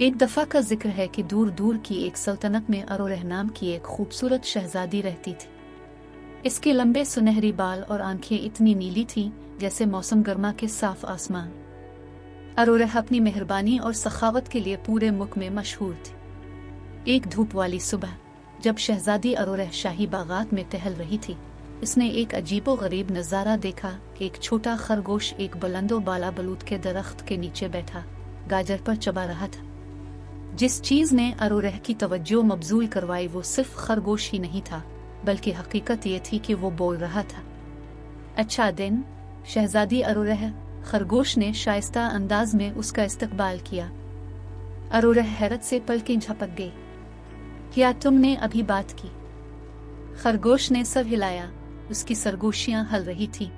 एक दफ़ा का जिक्र है कि दूर दूर की एक सल्तनत में अरोरह नाम की एक खूबसूरत शहजादी रहती थी। इसके लंबे सुनहरी बाल और आंखें इतनी नीली थीं जैसे मौसम गर्मा के साफ आसमान। अरोरह अपनी मेहरबानी और सखावत के लिए पूरे मुल्क में मशहूर थी। एक धूप वाली सुबह जब शहजादी अरोरह शाही बागात में टहल रही थी, इसने एक अजीबो गरीब नज़ारा देखा। एक छोटा खरगोश एक बुलंदो बाला बलूत के दरख्त के नीचे बैठा गाजर पर चबा रहा था। जिस चीज ने अरोरह की तवज्जो मबजूल करवाई वो सिर्फ खरगोश ही नहीं था, बल्कि हकीकत ये थी कि वो बोल रहा था। अच्छा दिन, शहजादी अरोरह, खरगोश ने शाइस्ता अंदाज में उसका इस्तकबाल किया। अरोरह हैरत से पलकें झपक गई। क्या तुमने अभी बात की? खरगोश ने सर हिलाया। उसकी सरगोशियां हल रही थी।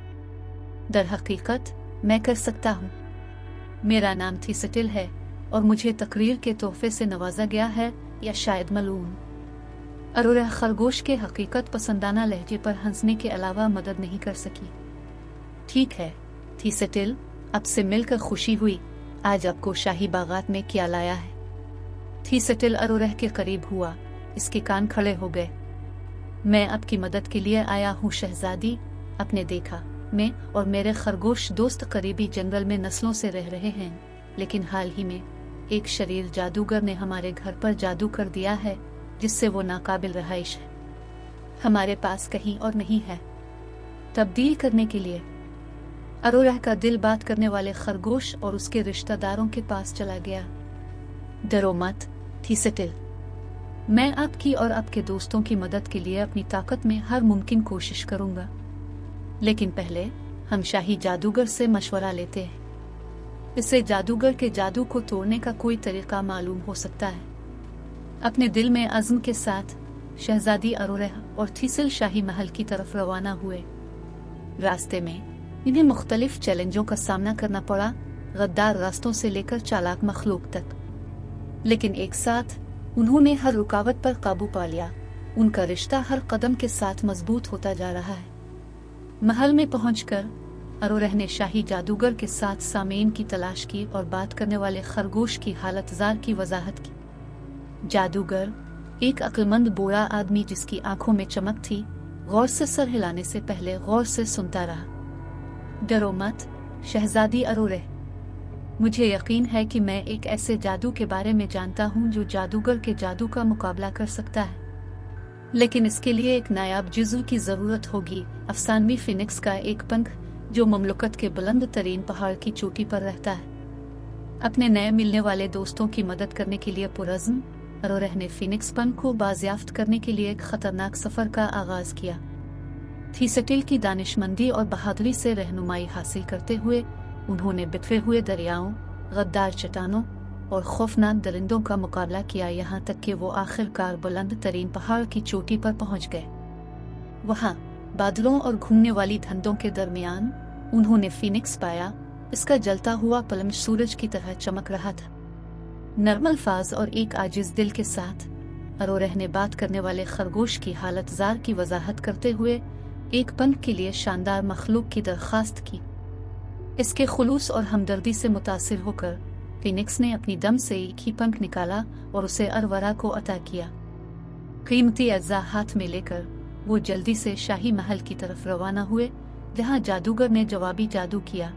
दर हकीकत मैं कर सकता हूँ। मेरा नाम थीसेटिल है और मुझे तकरीर के तोहफे से नवाजा गया है, या शायद मलून। अरोरह खरगोश के हकीकत पसंदाना लहजे पर हंसने के अलावा मदद नहीं कर सकी। ठीक है थीसेटिल, अब से मिलकर खुशी हुई। आज आपको शाही बागात में क्या लाया है? थीसेटिल अरोरह के करीब हुआ। इसके कान खड़े हो गए। मैं आपकी मदद के लिए आया हूँ शहजादी। आपने देखा, मैं और मेरे खरगोश दोस्त करीबी जंगल में नस्लों से रह रहे हैं, लेकिन हाल ही में एक शरीर जादूगर ने हमारे घर पर जादू कर दिया है, जिससे वो नाकाबिल रहाइश है। हमारे पास कहीं और नहीं है तब्दील करने के लिए। अरोरह का दिल बात करने वाले खरगोश और उसके रिश्तेदारों के पास चला गया। डरो मत थीसेटिल, मैं आपकी और आपके दोस्तों की मदद के लिए अपनी ताकत में हर मुमकिन कोशिश करूंगा, लेकिन पहले हम शाही जादूगर से मशवरा लेते हैं। इससे जादूगर के जादू को तोड़ने का कोई तरीका मालूम हो सकता है। अपने दिल में अज़्म के साथ शहजादी अरोरह और थीसेटिल शाही महल की तरफ रवाना हुए। रास्ते में इन्हें मुख्तलिफ चैलेंजों का सामना करना पड़ा, गद्दार रास्तों से लेकर चालाक मखलूक तक। लेकिन एक साथ उन्होंने हर रुकावट पर काबू पा लिया। उनका रिश्ता हर कदम के साथ मजबूत होता जा रहा है। महल में पहुंचकर अरोरह ने शाही जादूगर के साथ सामेन की तलाश की और बात करने वाले खरगोश की हालत जार की वजाहत की। जादूगर, एक अक्लमंद बूढ़ा आदमी जिसकी आंखों में चमक थी, गौर से सर हिलाने से पहले गौर से सुनता रहा। डरो मत शहजादी अरोरह, मुझे यकीन है कि मैं एक ऐसे जादू के बारे में जानता हूँ जो जादूगर के जादू का मुकाबला कर सकता है, लेकिन इसके लिए एक नायाब जुज़्व की जरूरत होगी। अफसानवी फिनिक्स का एक पंख जो ममलकत के बुलंद तरीन पहाड़ की चोटी पर रहता है। अपने नए मिलने वाले दोस्तों की मदद करने के लिए पुरज़्म अरोरह ने फिनिक्स पंख को बाजियाफ्त करने के लिए एक खतरनाक सफर का आगाज किया। थीसेटिल की दानिशमंदी और बहादुरी से रहनुमाई हासिल करते हुए उन्होंने बिखरे हुए दरियाओं, गद्दार चट्टानों और खौफनाक दरिंदों का मुकाबला किया, यहाँ तक कि वो आखिरकार बुलंद तरीन पहाड़ की चोटी पर पहुंच गए। वहाँ बादलों और घूमने वाली धंधों के दरमियान उन्होंने फिनिक्स पाया। इसका जलता हुआ पलंग सूरज की तरह चमक रहा था। नर्म अल्फाज और एक आजिज दिल के साथ अरोरह ने बात करने वाले खरगोश की हालत जार की वजाहत करते हुए एक पंख के लिए शानदार मखलूक की दरख्वास्त की। इसके खुलूस और हमदर्दी से मुतासिर होकर फिनिक्स ने अपनी दम से एक ही पंख निकाला और उसे अरवरा को अता किया। कीमती अज्जा हाथ में लेकर वो जल्दी से शाही महल की तरफ रवाना हुए, जहां जादूगर ने जवाबी जादू किया।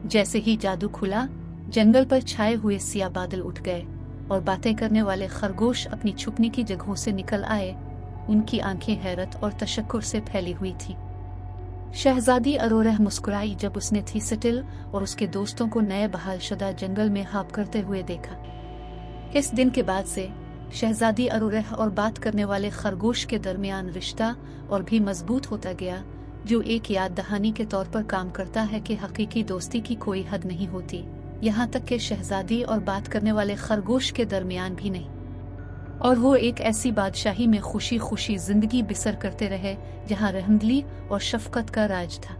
जैसे ही जादू खुला, जंगल पर छाए हुए सिया बादल उठ गए और बातें करने वाले खरगोश अपनी छुपने की जगहों से निकल आए। उनकी आंखें हैरत और तशक्कुर से फैली हुई थी। शहजादी अरोरह मुस्कुराई जब उसने थीसेटिल और उसके दोस्तों को नए बहाल शुदा जंगल में हाप करते हुए देखा। इस दिन के बाद से शहजादी अरोरह और बात करने वाले खरगोश के दरमियान रिश्ता और भी मजबूत होता गया, जो एक याद दहानी के तौर पर काम करता है कि हकीकी दोस्ती की कोई हद नहीं होती, यहाँ तक कि शहजादी और बात करने वाले खरगोश के दरमियान भी नहीं। और वो एक ऐसी बादशाही में खुशी खुशी जिंदगी बसर करते रहे जहाँ रहमदिली और शफकत का राज था।